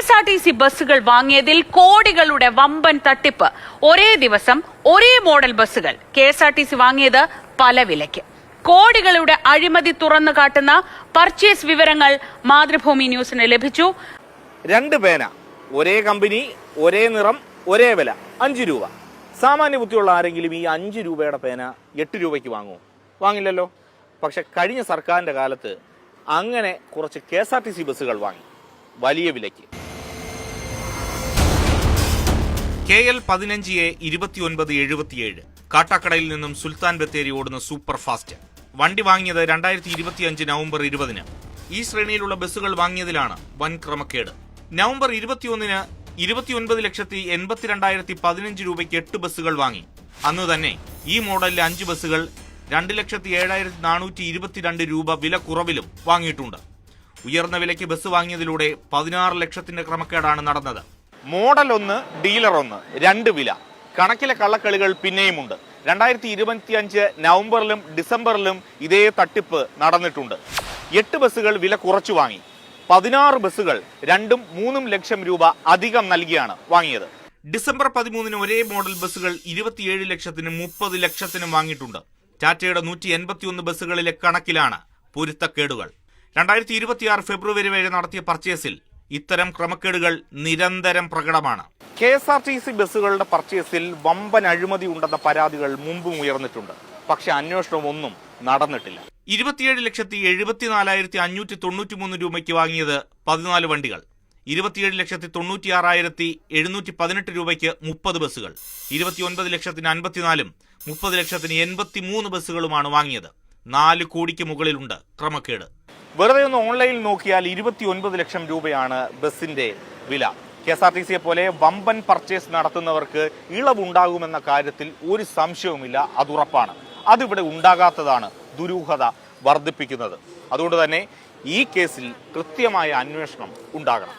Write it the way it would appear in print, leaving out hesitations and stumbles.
KSRTC ബസ്സുകൾ വാങ്ങിയതിൽ കോടികളുടെ വമ്പൻ തട്ടിപ്പ്. ഒരേ ദിവസം ഒരേ മോഡൽ ബസ്സുകൾ KSRTC വാങ്ങിയത് പല വിലയ്ക്ക്. കോടികളുടെ അഴിമതി തുറന്നു കാട്ടുന്ന പർച്ചേസ് വിവരങ്ങൾ മാതൃഭൂമി ന്യൂസിന് ലഭിച്ചു. 2 പേന, ഒരേ കമ്പനി, ഒരേ നിറം, ഒരേ വില, 5 രൂപ. സാമാന്യ ബുദ്ധിയുള്ള ആരെങ്കിലും ഈ 5 രൂപയുടെ പേന 8 രൂപയ്ക്ക് വാങ്ങുമോ? വാങ്ങില്ലല്ലോ. പക്ഷെ കഴിഞ്ഞ സർക്കാരിന്റെ കാലത്ത് അങ്ങനെ കുറച്ച് KSRTC ബസ്സുകൾ വാങ്ങി വലിയ വിലയ്ക്ക്. KL 15A 2977 കാട്ടാക്കടയിൽ നിന്നും സുൽത്താൻ ബത്തേരി ഓടുന്ന സൂപ്പർ ഫാസ്റ്റ് വണ്ടി വാങ്ങിയത് 2025 നവംബർ 20-ന്. ഈ ശ്രേണിയിലുള്ള ബസ്സുകൾ വാങ്ങിയതിലാണ് വൻ ക്രമക്കേട്. നവംബർ 21-ന് 29,82,15 രൂപയ്ക്ക് 8 ബസ്സുകൾ വാങ്ങി. അന്ന് തന്നെ ഈ മോഡലിലെ 5 ബസ്സുകൾ 2,07,422 രൂപ വില കുറവിലും വാങ്ങിയിട്ടുണ്ട്. ഉയർന്ന വിലയ്ക്ക് ബസ് വാങ്ങിയതിലൂടെ 16 ലക്ഷത്തിന്റെ ക്രമക്കേടാണ് നടന്നത്. മോഡൽ 1, ഡീലർ 1, 2 വില. കണക്കിലെ കള്ളക്കളികൾ പിന്നെയുമുണ്ട്. 2025 നവംബറിലും ഡിസംബറിലും ഇതേ തട്ടിപ്പ് നടന്നിട്ടുണ്ട്. 8 ബസ്സുകൾ വില കുറച്ചു വാങ്ങി. 16 ബസ്സുകൾ 2-3 ലക്ഷം രൂപ അധികം നൽകിയാണ് വാങ്ങിയത്. ഡിസംബർ 13-ന് ഒരേ മോഡൽ ബസ്സുകൾ 27 ലക്ഷത്തിനും 30 ലക്ഷത്തിനും വാങ്ങിയിട്ടുണ്ട്. ടാറ്റയുടെ 181 ബസ്സുകളിലെ കണക്കിലാണ് പൊരുത്തക്കേടുകൾ. 2026 ഫെബ്രുവരി വരെ നടത്തിയ പർച്ചേസിൽ ഇത്തരം ക്രമക്കേടുകൾ നിരന്തരം പ്രകടമാണ്. KSRTC ബസ്സുകളുടെ പർച്ചേസിൽ വമ്പൻ അഴിമതി ഉണ്ടെന്ന പരാതികൾ മുമ്പും ഉയർന്നിട്ടുണ്ട്. പക്ഷെ അന്വേഷണമൊന്നും നടന്നിട്ടില്ല. 27,74,593 രൂപയ്ക്ക് വാങ്ങിയത് 14 വണ്ടികൾ. 27,96,718 രൂപയ്ക്ക് 30 ബസ്സുകൾ. 29,54,000-നും 30,83 ബസ്സുകളുമാണ് വാങ്ങിയത്. 4 കോടിക്ക് മുകളിലുണ്ട് ക്രമക്കേട്. വെറുതെ ഒന്ന് ഓൺലൈനിൽ നോക്കിയാൽ 29 ലക്ഷം രൂപയാണ് ബസിന്റെ വില. KSRTCയെ പോലെ വമ്പൻ പർച്ചേസ് നടത്തുന്നവർക്ക് ഇളവുണ്ടാകുമെന്ന കാര്യത്തിൽ ഒരു സംശയവുമില്ല, അതുറപ്പാണ്. അതിവിടെ ഉണ്ടാകാത്തതാണ് ദുരൂഹത വർദ്ധിപ്പിക്കുന്നത്. അതുകൊണ്ട് തന്നെ ഈ കേസിൽ കൃത്യമായ അന്വേഷണം ഉണ്ടാകണം.